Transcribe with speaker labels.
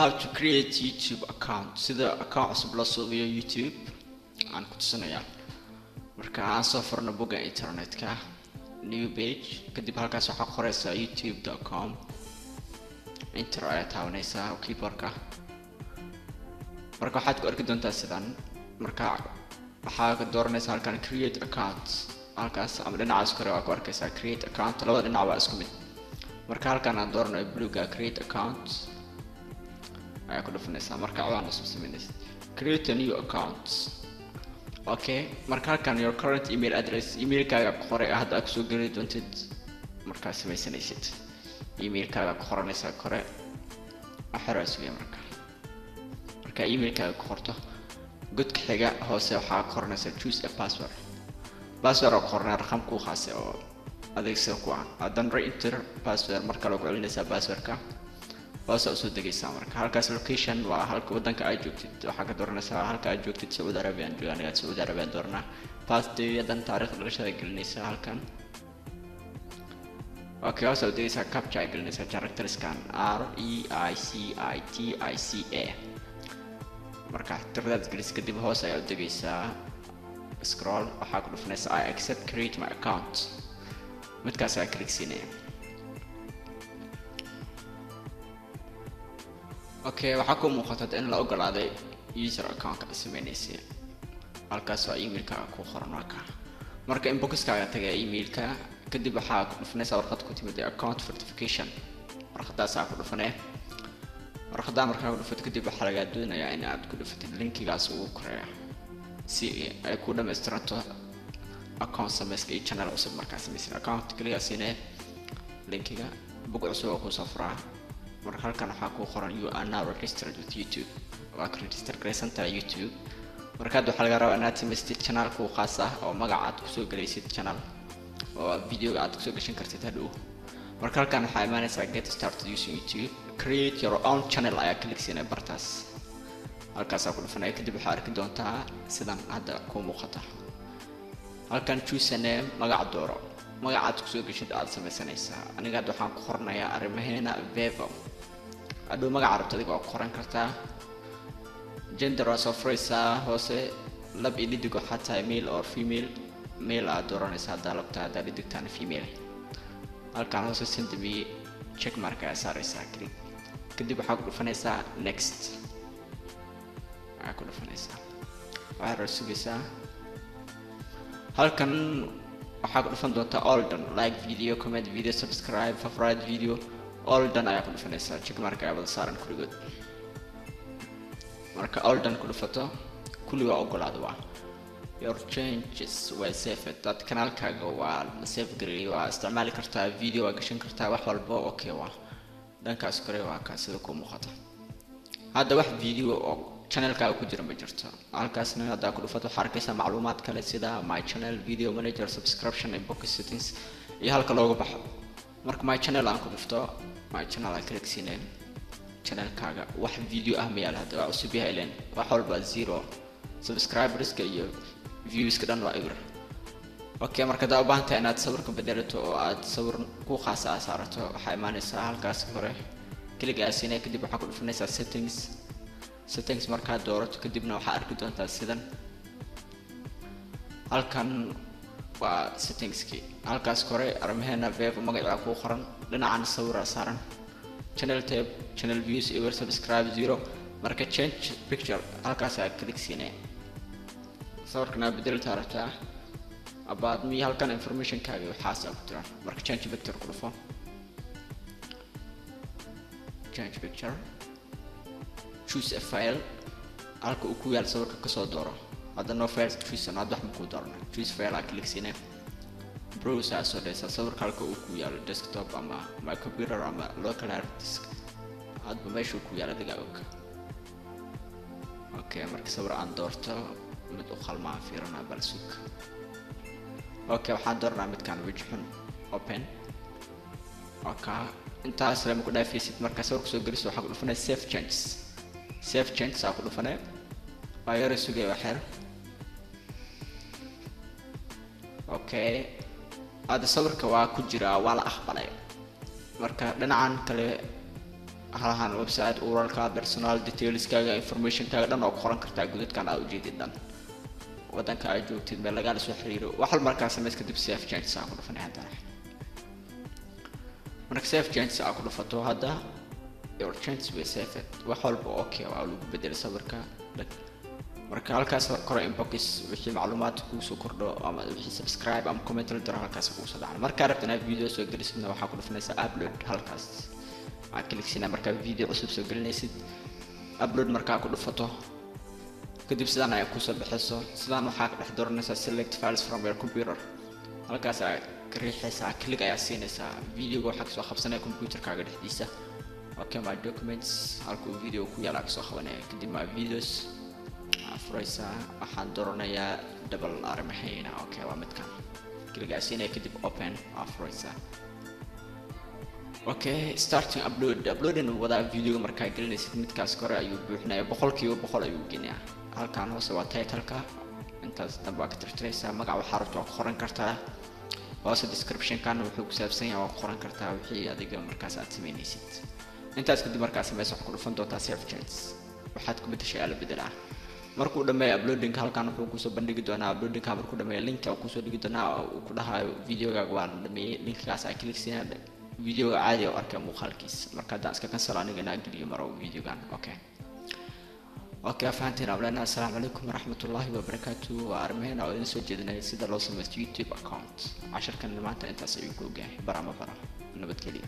Speaker 1: how to create YouTube account sida account cusub la suubiyo YouTube aan ku tusinayaa marka aan soo furno bogga internetka new page kadib halkaas waxaa ku qoraysaa youtube.com enter ayaa taabanaysaa keyboardka marka waxaad ku arki doontaa sidan marka waxaa ka dooranaysaa halkan create account halkaas ama dhinacaas kore waa ku arkaysaa create account labada dhinac waa isku mid marka halkan aan dooranayo bluega create account ayaa ku dhufanaysaa marka waan cusub sameynaysaa create a new account okay marka halkan your current email address emailkaaga ku qoray hadda aad soo gali doontid marka sameysanaysid emailkaaga ku qoranaysaa kore axaraas weey marka emailkaaga ku qorto godka xiga hoose waxaa qoranaysaa choose a password oo qornaa raqamku khaas ah oo adeegsan ku ah hadan enter password marka lagu celinaysaa passwordka hoose u soo degaysaa marka halkaas location waa halka wadanka aad joogtid waxaa ka dooranaysaa halka aad joogtid Saudi Arabia joogaan Saudi Arabia doornaa birthday yadan taariikhda dhalashada gelinaysaa halkan okay hoose u degaysaa captcha gelinaysaa characterskan REICITICA marka tiradaad gelis kadib hoose ayaa u degaysaa scroll waxaa ku dhufanaysaa I accept create my account midkaas ayaa click siinaya okay waxaa ku muuqata in la ogolaaday user account ka sameynaysa halkaas waa emailka ku qoran marka inboxkaaga tagay emailka kadib waxaa ku dhufanaysaa warqad ku timid account verification warqadaas ayaa ku dhufanay warqada markaa ku dhufato kadib waxaa laga doonayaa in aad ku dhufatid linkigaas ugu koreeya si ay ku dhameystiranto account sameyska iyo channel cusub markaa sameysan account kaliya siinay linkiga bog cusub oo ku safraa marka halkan waxaa ku qoran you are now registered with YouTube waa ku register gareysantaa YouTube markaad waxaa laga rabaa inaad sameystid channel ku khaas ah oo magaca aad ku soo galeysid channel oo video aad ku soo gashan kartid hadhow marka halkan waxaa imaanaysaa get started using YouTube create your own channel ayaa click siinay bartaas halkaas aad ku dhufanay kadib waxaad arki doontaa sidan hadda ku muuqata halkan choose a name magac dooro magacaad ku soo gashid aad sameysanaysaa aniga hadda waxaan ku qornayaa arrimaheena Vevo hadhow magaca rabta adiga oo qoran kartaa gender oo soo furaysaa hoose lab iyo dhidig xataa male or female male aad dooranaysaa hadda labta hadda dhidigtaan female halkan hoose send me check mark ayaa saaraysaa click kadib waxaa ku dhufanaysaa next ayaa ku dhufanaysaa waxaad sugaysaa halkan waxaa ku dhufan doontaa all done like video comment video subscribe favorite video all done ayaa ku dhufanaysaa check mark ayaa wada saaran kurigood marka all done ku dhufato kulli waa ogolaado waa your changes waa safe dad kanaalkaaga waa safe gareey waa isticmaali kartaa video waa gashan kartaa wax walba okay waa dhankaas kore waa ka sida ku muuqata hadda wax video oo channelkaaga ku jira ma jirto halkaasna hadda ku dhufato waxaad arkaysaa macluumaad kale sida my channel video manager subscription inbox settings iyo halka looga baxo marka my channel aan ku dhufto my channel aan click siinay channelkaaga wax video ah ma yaal hadda waa cusub yahay leen wax walba zero subscribers ka iyo views ka dhan waa ever okay marka daa u baahan tahay inaad sawirka bedelato oo aad sawir ku khaas ah saarato waxaa imaanaysaa halkaas hore click siinay kadib waxaa ku dhufanaysaa settings marka doorato kadibna waxaa arki doontaa sidan halkan waa settingski halkaas hore arrimaheena Vevo magaca ku qoran dhinacan sawira saaran channel tab channel views iyo subscribe zero marka change picture halkaas aad click siinay sawirkana bedel taarata about me halkan information kaaga waxaas aad ku tiraa marka change picture ku dhufo change picture choose a file halka uu ku yaal sawirka ka soo dooro hadda no files choose an adx ku doorna choose file aad click siinay browse as well as sawirka halka uu ku yaal desktop ama my computer ama local hard disk hadba meesha ku yaal adiga okay marka sawir aan doorto mid u qalmaa fiirana balsuk okay waxaan doornaa midkan wajhan open okay intaas lama ku dhaafaysid marka sawirka soo geliso waxa ku dhufanay save changes aad ku dhufanay ayar sugay waxyar okay هذا صورك waa ku jira waa la aqbalay marka dhinacan kale halahan website uralka personal details kaaga information kaaga dhan oo qoran kartaa gudadkan aad u jeedid dhan wadanka ay joogtid meel laga soo xiriiro waxa markaa sameys kadib save changes aan ku dhufanay hadda marka save changes aan ku dhufato hadda your chances way saved wax walba okay waa lagu bedel sawirka marka halkaas kor inbox wixii macluumaad ku soo kordho ama wixii subscribe ama comment la diro halkaas ku soo dhacay marka rabtana video soo gelisidna waxa ku dhufanaysaa upload halkaas aan kliksina marka video cusub soo gelinaysid upload marka ku dhufato kadib sidaan ay ku soo bixiso sidaan waxa ka dhex dooranaysaa select files from your computer halkaas aad ka riixaysaa click ayaa siinaysaa video waxa ka soo qabsanaya computerkaaga dhexdiisa okay my documents halku video ku yaala ka soo qabanaya kadib my videos afraysa waxaan dooranayaa double armahayna okay waa midkan click ayaa siinaya kadib open afraysa okay starting uploading wada video marka gelinaysid midkaas kore ayuu buuxinayaa 100% ayuu geenayaa halkaan hoose waa title-ka intaas damba ka tirtiraysaa magaca waxa rabto ku qoran kartaa hoose description-kan wuxuu ku saabsan yahay waa qoran kartaa wixii adiga markaas aad sameynaysid intaas kadib markaas sameeyso wax ku dhufan doontaa save changes waxaad ku bedeshay ala bedelaa markuu dhameeyo uploading halkaan wuxuu ku soo bandhigi doonaa uploading ka markuu dhameeyo link ku soo dhigi doonaa oo ku dhahayo video-gaaga waa dhameeyay link-kaas ay click siinaa video caadi oo arkay muuqaalkiisa marka hadaan iska cancel aniga inaan geliyo maro video-gan okay fahanteen awlana assalaamu calaykum waraxmatullaahi wabarakaatuh waa armeen oo idin soo jeedinaya sida loo sameeyo YouTube account 10 kan maanta intaas ayuu ku gahay barama nabadgelyo